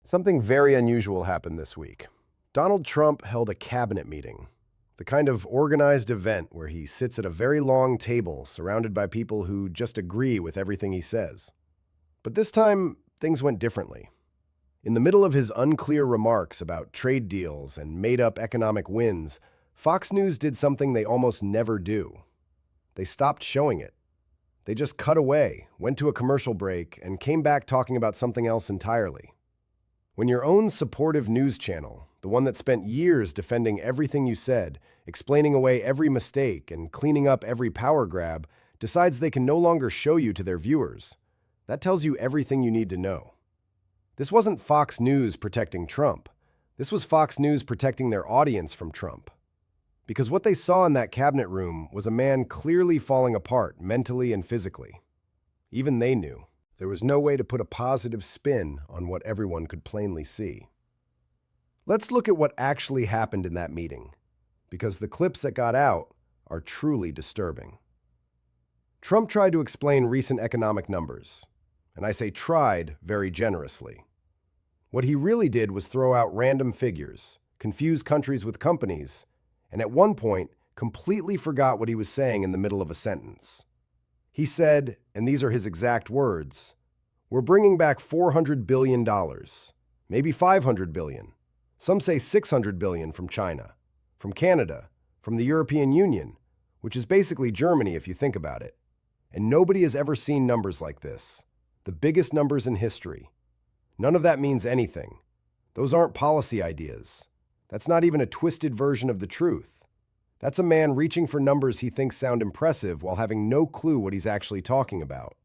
Something very unusual happened this week. Donald Trump held a cabinet meeting, the kind of organized event where he sits at a very long table surrounded by people who just agree with everything he says. But this time, things went differently. In the middle of his unclear remarks about trade deals and made-up economic wins, Fox News did something they almost never do. They stopped showing it. They just cut away, went to a commercial break, and came back talking about something else entirely. When your own supportive news channel, the one that spent years defending everything you said, explaining away every mistake, and cleaning up every power grab, decides they can no longer show you to their viewers, that tells you everything you need to know. This wasn't Fox News protecting Trump. This was Fox News protecting their audience from Trump. Because what they saw in that cabinet room was a man clearly falling apart mentally and physically. Even they knew. There was no way to put a positive spin on what everyone could plainly see. Let's look at what actually happened in that meeting, because the clips that got out are truly disturbing. Trump tried to explain recent economic numbers, and I say tried very generously. What he really did was throw out random figures, confuse countries with companies, and at one point completely forgot what he was saying in the middle of a sentence. He said, and these are his exact words, "We're bringing back $400 billion, maybe $500 billion. Some say $600 billion from China, from Canada, from the European Union, which is basically Germany if you think about it. And nobody has ever seen numbers like this, the biggest numbers in history. None of that means anything. Those aren't policy ideas. That's not even a twisted version of the truth. That's a man reaching for numbers he thinks sound impressive while having no clue what he's actually talking about."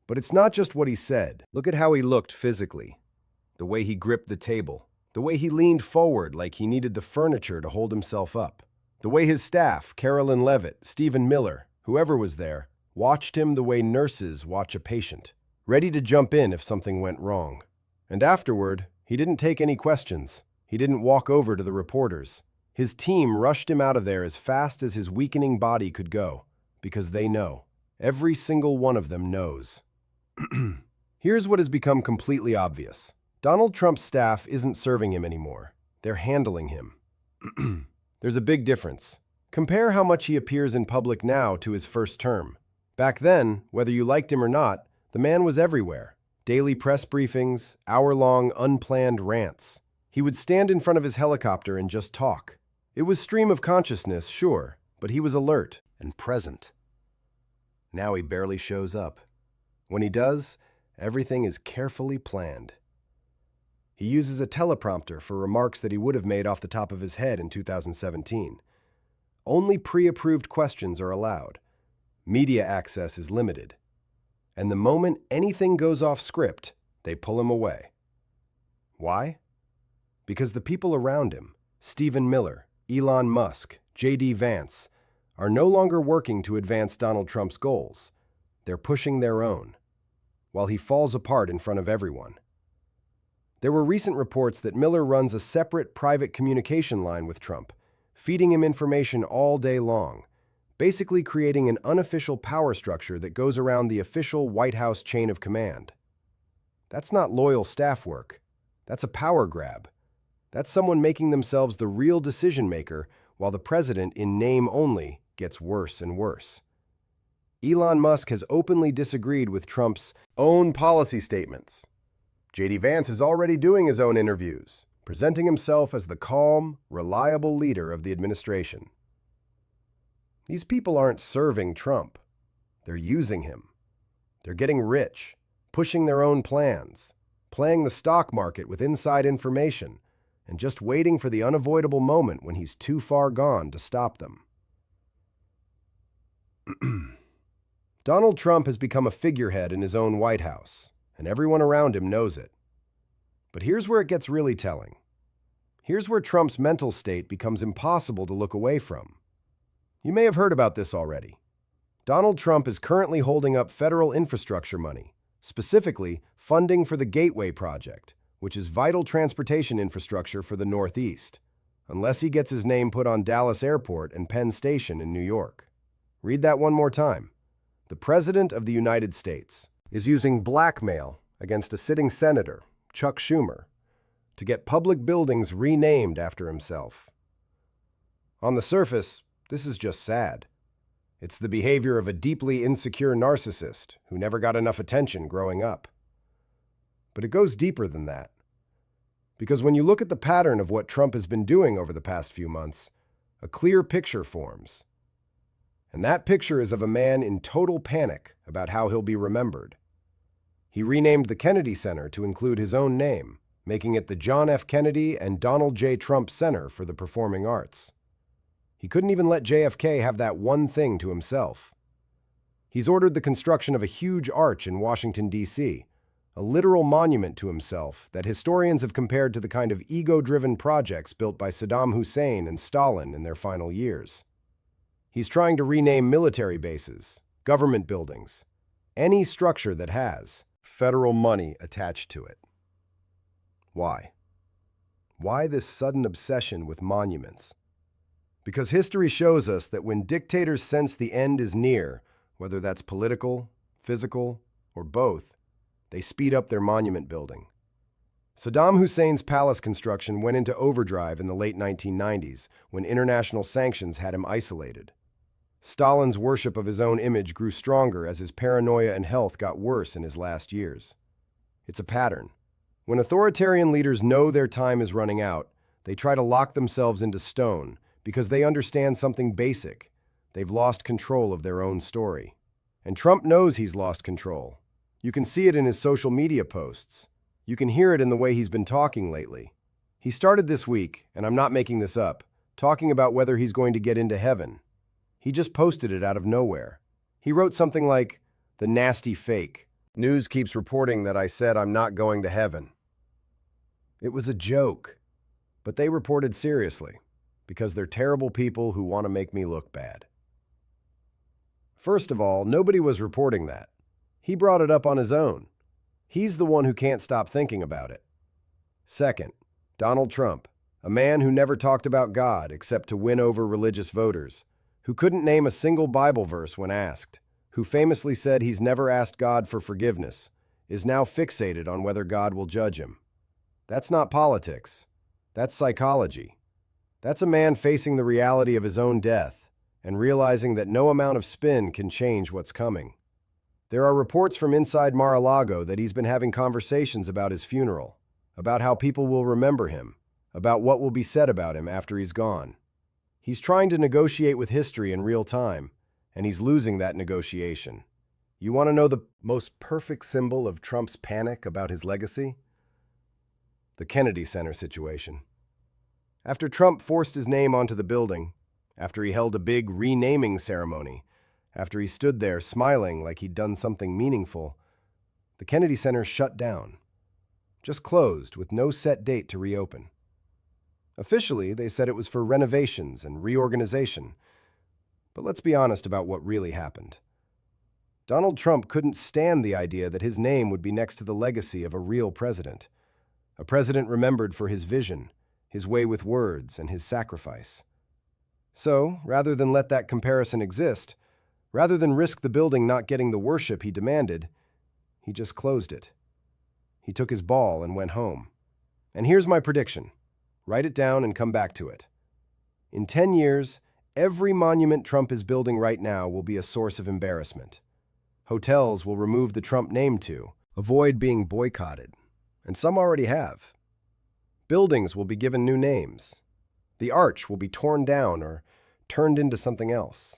But it's not just what he said. Look at how he looked physically, the way he gripped the table, the way he leaned forward like he needed the furniture to hold himself up, the way his staff, Carolyn Levitt, Stephen Miller, whoever was there, watched him the way nurses watch a patient, ready to jump in if something went wrong. And afterward, he didn't take any questions. He didn't walk over to the reporters. His team rushed him out of there as fast as his weakening body could go, because they know. Every single one of them knows. Here's what has become completely obvious. Donald Trump's staff isn't serving him anymore. They're handling him. There's a big difference. Compare how much he appears in public now to his first term. Back then, whether you liked him or not, the man was everywhere. Daily press briefings, hour-long unplanned rants. He would stand in front of his helicopter and just talk. It was stream of consciousness, sure, but he was alert and present. Now he barely shows up. When he does, everything is carefully planned. He uses a teleprompter for remarks that he would have made off the top of his head in 2017. Only pre-approved questions are allowed. Media access is limited. And the moment anything goes off script, they pull him away. Why? Because the people around him, Stephen Miller, Elon Musk, J.D. Vance, are no longer working to advance Donald Trump's goals. They're pushing their own, while he falls apart in front of everyone. There were recent reports that Miller runs a separate private communication line with Trump, feeding him information all day long, basically creating an unofficial power structure that goes around the official White House chain of command. That's not loyal staff work. That's a power grab. That's someone making themselves the real decision maker while the president, in name only, gets worse and worse. Elon Musk has openly disagreed with Trump's own policy statements. J.D. Vance is already doing his own interviews, presenting himself as the calm, reliable leader of the administration. These people aren't serving Trump. They're using him. They're getting rich, pushing their own plans, playing the stock market with inside information, and just waiting for the unavoidable moment when he's too far gone to stop them. Donald Trump has become a figurehead in his own White House, and everyone around him knows it. But here's where it gets really telling. Here's where Trump's mental state becomes impossible to look away from. You may have heard about this already. Donald Trump is currently holding up federal infrastructure money, specifically funding for the Gateway Project, which is vital transportation infrastructure for the Northeast, unless he gets his name put on Dallas Airport and Penn Station in New York. Read that one more time. The President of the United States is using blackmail against a sitting senator, Chuck Schumer, to get public buildings renamed after himself. On the surface, this is just sad. It's the behavior of a deeply insecure narcissist who never got enough attention growing up. But it goes deeper than that. Because when you look at the pattern of what Trump has been doing over the past few months, a clear picture forms. And that picture is of a man in total panic about how he'll be remembered. He renamed the Kennedy Center to include his own name, making it the John F. Kennedy and Donald J. Trump Center for the Performing Arts. He couldn't even let JFK have that one thing to himself. He's ordered the construction of a huge arch in Washington, D.C., a literal monument to himself that historians have compared to the kind of ego-driven projects built by Saddam Hussein and Stalin in their final years. He's trying to rename military bases, government buildings, any structure that has federal money attached to it. Why? Why this sudden obsession with monuments? Because history shows us that when dictators sense the end is near, whether that's political, physical, or both, they speed up their monument building. Saddam Hussein's palace construction went into overdrive in the late 1990s when international sanctions had him isolated. Stalin's worship of his own image grew stronger as his paranoia and health got worse in his last years. It's a pattern. When authoritarian leaders know their time is running out, they try to lock themselves into stone because they understand something basic. They've lost control of their own story. And Trump knows he's lost control. You can see it in his social media posts. You can hear it in the way he's been talking lately. He started this week, and I'm not making this up, talking about whether he's going to get into heaven. He just posted it out of nowhere. He wrote something like, "The nasty fake. News keeps reporting that I said I'm not going to heaven." It was a joke, but they reported seriously, because they're terrible people who want to make me look bad. First of all, nobody was reporting that. He brought it up on his own. He's the one who can't stop thinking about it. Second, Donald Trump, a man who never talked about God except to win over religious voters, who couldn't name a single Bible verse when asked, who famously said he's never asked God for forgiveness, is now fixated on whether God will judge him. That's not politics. That's psychology. That's a man facing the reality of his own death and realizing that no amount of spin can change what's coming. There are reports from inside Mar-a-Lago that he's been having conversations about his funeral, about how people will remember him, about what will be said about him after he's gone. He's trying to negotiate with history in real time, and he's losing that negotiation. You want to know the most perfect symbol of Trump's panic about his legacy? The Kennedy Center situation. After Trump forced his name onto the building, after he held a big renaming ceremony, after he stood there smiling like he'd done something meaningful, the Kennedy Center shut down. Just closed with no set date to reopen. Officially, they said it was for renovations and reorganization. But let's be honest about what really happened. Donald Trump couldn't stand the idea that his name would be next to the legacy of a real president. A president remembered for his vision, his way with words, and his sacrifice. So, rather than let that comparison exist, rather than risk the building not getting the worship he demanded, he just closed it. He took his ball and went home. And here's my prediction. Write it down and come back to it. In 10 years, every monument Trump is building right now will be a source of embarrassment. Hotels will remove the Trump name to avoid being boycotted, and some already have. Buildings will be given new names. The arch will be torn down or turned into something else.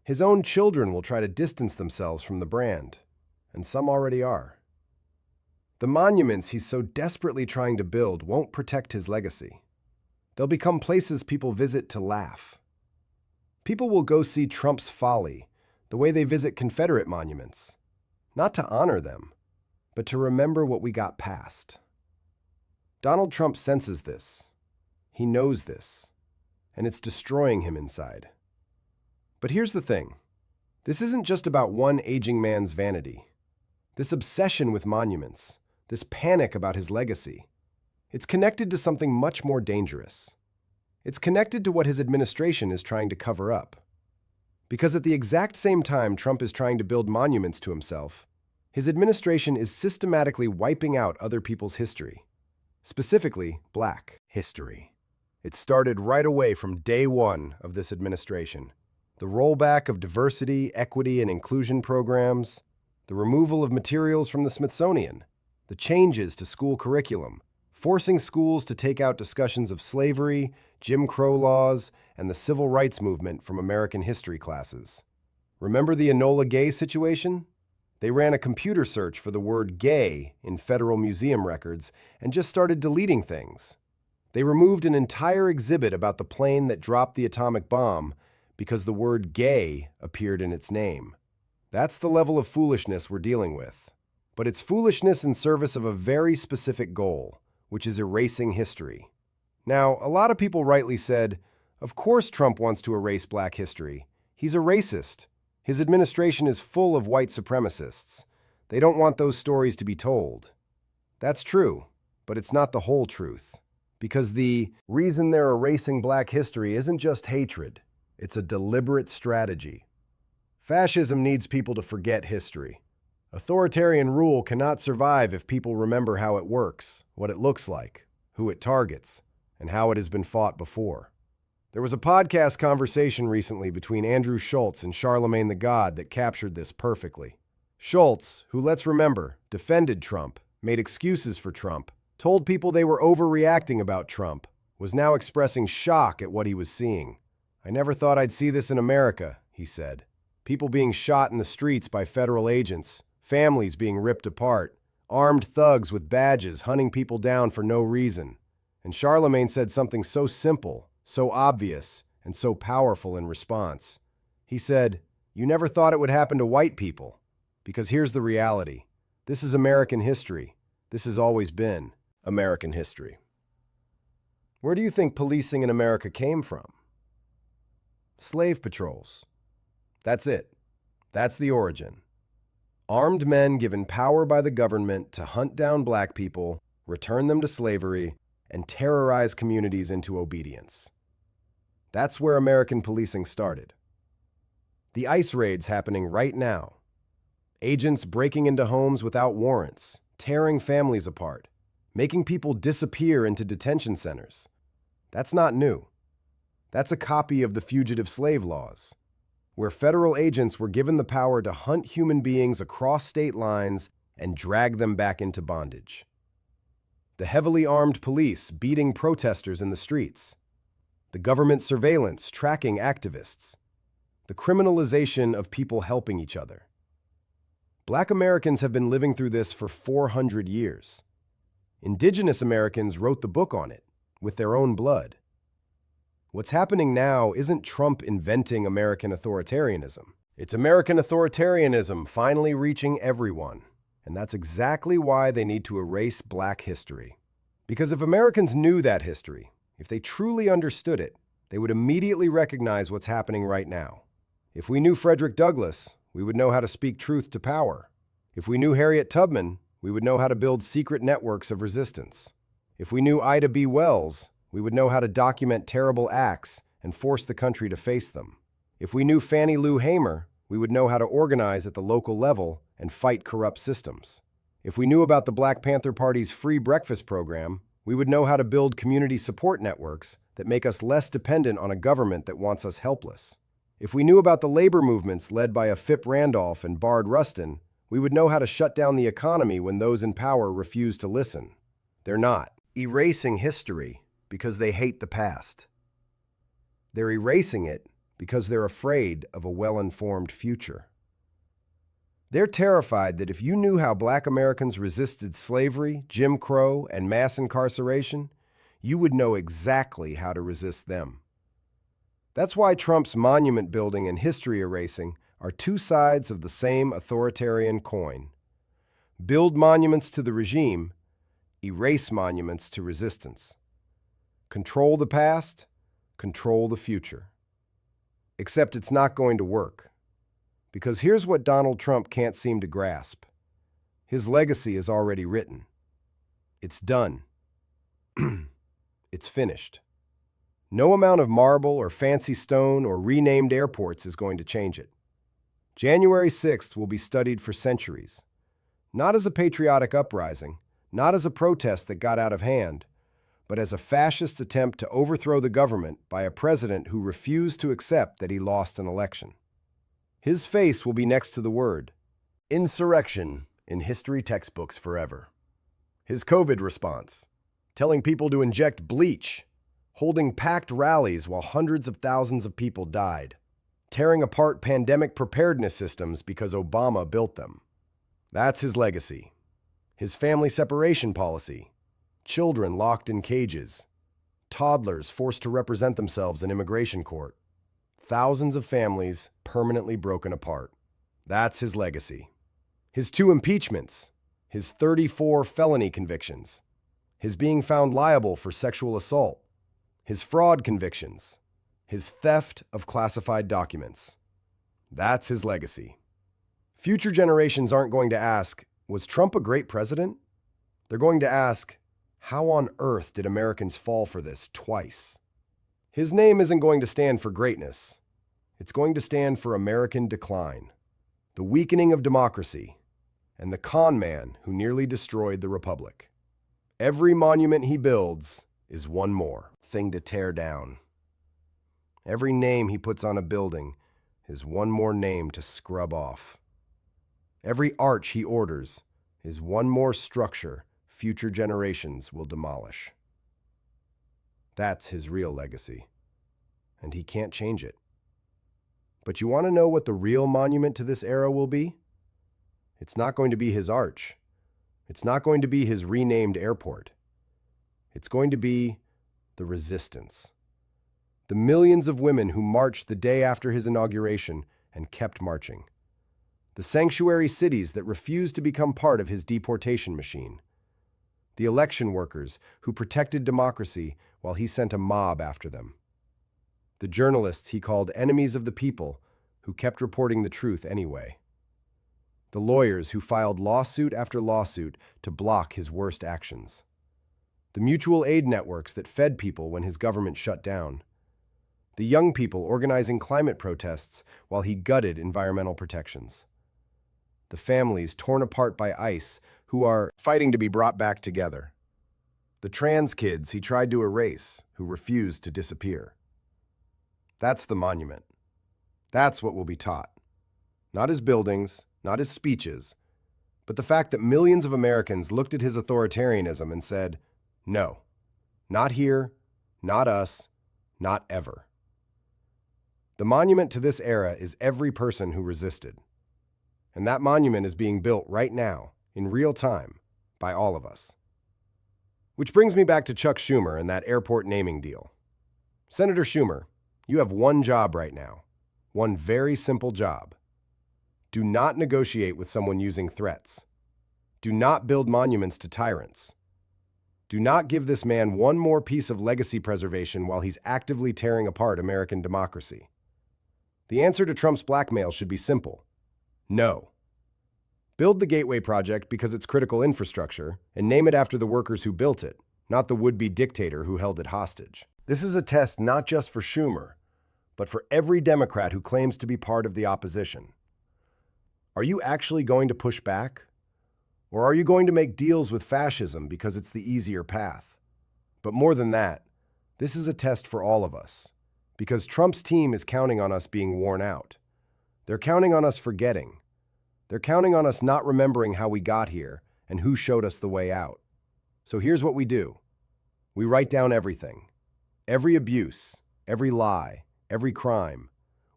His own children will try to distance themselves from the brand, and some already are. The monuments he's so desperately trying to build won't protect his legacy. They'll become places people visit to laugh. People will go see Trump's folly the way they visit Confederate monuments, not to honor them, but to remember what we got past. Donald Trump senses this. He knows this, and it's destroying him inside. But here's the thing. This isn't just about one aging man's vanity. This obsession with monuments, this panic about his legacy, it's connected to something much more dangerous. It's connected to what his administration is trying to cover up. Because at the exact same time Trump is trying to build monuments to himself, His administration is systematically wiping out other people's history, specifically Black history. It started right away from day one of this administration. The rollback of diversity, equity, and inclusion programs, the removal of materials from the Smithsonian, the changes to school curriculum, forcing schools to take out discussions of slavery, Jim Crow laws, and the civil rights movement from American history classes. Remember the Enola Gay situation? They ran a computer search for the word gay in federal museum records and just started deleting things. They removed an entire exhibit about the plane that dropped the atomic bomb because the word gay appeared in its name. That's the level of foolishness we're dealing with. But it's foolishness in service of a very specific goal, which is erasing history. Now, a lot of people rightly said, of course Trump wants to erase Black history. He's a racist. His administration is full of white supremacists. They don't want those stories to be told. That's true, but it's not the whole truth. Because the reason they're erasing Black history isn't just hatred. It's a deliberate strategy. Fascism needs people to forget history. Authoritarian rule cannot survive if people remember how it works, what it looks like, who it targets, and how it has been fought before. There was a podcast conversation recently between Andrew Schultz and Charlemagne the God that captured this perfectly. Schultz, who, let's remember, defended Trump, made excuses for Trump, told people they were overreacting about Trump, was now expressing shock at what he was seeing. "I never thought I'd see this in America," he said. People being shot in the streets by federal agents, families being ripped apart, armed thugs with badges hunting people down for no reason. And Charlemagne said something so simple, so obvious, and so powerful in response. He said, "You never thought it would happen to white people. Because here's the reality. This is American history. This has always been American history." Where do you think policing in America came from? Slave patrols. That's it. That's the origin. Armed men given power by the government to hunt down Black people, return them to slavery, and terrorize communities into obedience. That's where American policing started. The ICE raids happening right now. Agents breaking into homes without warrants, tearing families apart, making people disappear into detention centers. That's not new. That's a copy of the fugitive slave laws, where federal agents were given the power to hunt human beings across state lines and drag them back into bondage. The heavily armed police beating protesters in the streets. The government surveillance tracking activists. The criminalization of people helping each other. Black Americans have been living through this for 400 years. Indigenous Americans wrote the book on it, with their own blood. What's happening now isn't Trump inventing American authoritarianism. It's American authoritarianism finally reaching everyone. And that's exactly why they need to erase Black history. Because if Americans knew that history, if they truly understood it, they would immediately recognize what's happening right now. If we knew Frederick Douglass, we would know how to speak truth to power. If we knew Harriet Tubman, we would know how to build secret networks of resistance. If we knew Ida B. Wells, we would know how to document terrible acts and force the country to face them. If we knew Fannie Lou Hamer, we would know how to organize at the local level and fight corrupt systems. If we knew about the Black Panther Party's free breakfast program, we would know how to build community support networks that make us less dependent on a government that wants us helpless. If we knew about the labor movements led by a Phip Randolph and Bard Rustin, we would know how to shut down the economy when those in power refuse to listen. They're not erasing history because they hate the past. They're erasing it because they're afraid of a well-informed future. They're terrified that if you knew how Black Americans resisted slavery, Jim Crow, and mass incarceration, you would know exactly how to resist them. That's why Trump's monument building and history erasing are two sides of the same authoritarian coin. Build monuments to the regime, erase monuments to resistance. Control the past, control the future. Except it's not going to work. Because here's what Donald Trump can't seem to grasp. His legacy is already written. It's done. It's finished. No amount of marble or fancy stone or renamed airports is going to change it. January 6th will be studied for centuries. Not as a patriotic uprising, not as a protest that got out of hand, but as a fascist attempt to overthrow the government by a president who refused to accept that he lost an election. His face will be next to the word insurrection in history textbooks forever. His COVID response, telling people to inject bleach, holding packed rallies while hundreds of thousands of people died, tearing apart pandemic preparedness systems because Obama built them. That's his legacy. His family separation policy, children locked in cages, toddlers forced to represent themselves in immigration court, thousands of families permanently broken apart. That's his legacy. His 2 impeachments, his 34 felony convictions, his being found liable for sexual assault, his fraud convictions, his theft of classified documents. That's his legacy. Future generations aren't going to ask, was Trump a great president? They're going to ask, how on earth did Americans fall for this twice? His name isn't going to stand for greatness. It's going to stand for American decline, the weakening of democracy, and the con man who nearly destroyed the republic. Every monument he builds is one more thing to tear down. Every name he puts on a building is one more name to scrub off. Every arch he orders is one more structure future generations will demolish. That's his real legacy, and he can't change it. But you want to know what the real monument to this era will be? It's not going to be his arch. It's not going to be his renamed airport. It's going to be the resistance. The millions of women who marched the day after his inauguration and kept marching. The sanctuary cities that refused to become part of his deportation machine. The election workers who protected democracy while he sent a mob after them. The journalists he called enemies of the people who kept reporting the truth anyway. The lawyers who filed lawsuit after lawsuit to block his worst actions. The mutual aid networks that fed people when his government shut down. The young people organizing climate protests while he gutted environmental protections. The families torn apart by ICE who are fighting to be brought back together. The trans kids he tried to erase who refused to disappear. That's the monument. That's what will be taught. Not his buildings, not his speeches, but the fact that millions of Americans looked at his authoritarianism and said, no, not here, not us, not ever. The monument to this era is every person who resisted. And that monument is being built right now, in real time, by all of us. Which brings me back to Chuck Schumer and that airport naming deal. Senator Schumer, you have one job right now, one very simple job. Do not negotiate with someone using threats. Do not build monuments to tyrants. Do not give this man one more piece of legacy preservation while he's actively tearing apart American democracy. The answer to Trump's blackmail should be simple. No. Build the Gateway Project because it's critical infrastructure, and name it after the workers who built it, not the would-be dictator who held it hostage. This is a test not just for Schumer, but for every Democrat who claims to be part of the opposition. Are you actually going to push back? Or are you going to make deals with fascism because it's the easier path? But more than that, this is a test for all of us, because Trump's team is counting on us being worn out. They're counting on us forgetting. They're counting on us not remembering how we got here and who showed us the way out. So here's what we do. We write down everything. Every abuse, every lie, every crime.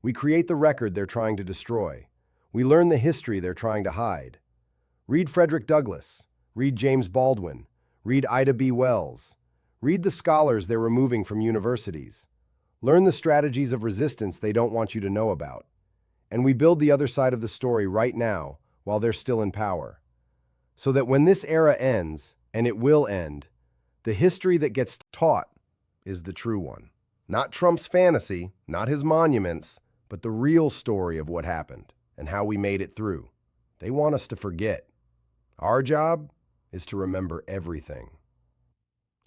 We create the record they're trying to destroy. We learn the history they're trying to hide. Read Frederick Douglass. Read James Baldwin. Read Ida B. Wells. Read the scholars they're removing from universities. Learn the strategies of resistance they don't want you to know about. And we build the other side of the story right now while they're still in power. So that when this era ends, and it will end, the history that gets taught is the true one. Not Trump's fantasy, not his monuments, but the real story of what happened and how we made it through. They want us to forget. Our job is to remember everything.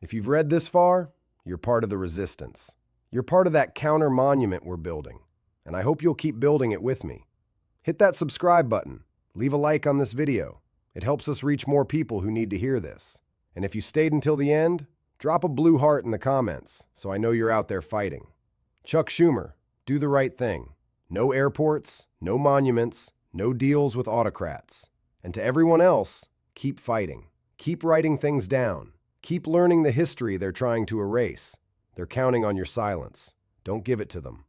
If you've read this far, you're part of the resistance. You're part of that counter monument we're building, and I hope you'll keep building it with me. Hit that subscribe button, leave a like on this video, It helps us reach more people who need to hear this. And if you stayed until the end, drop a blue heart in the comments so I know you're out there fighting. Chuck Schumer, do the right thing. No airports, no monuments, no deals with autocrats. And to everyone else, keep fighting. Keep writing things down. Keep learning the history they're trying to erase. They're counting on your silence. Don't give it to them.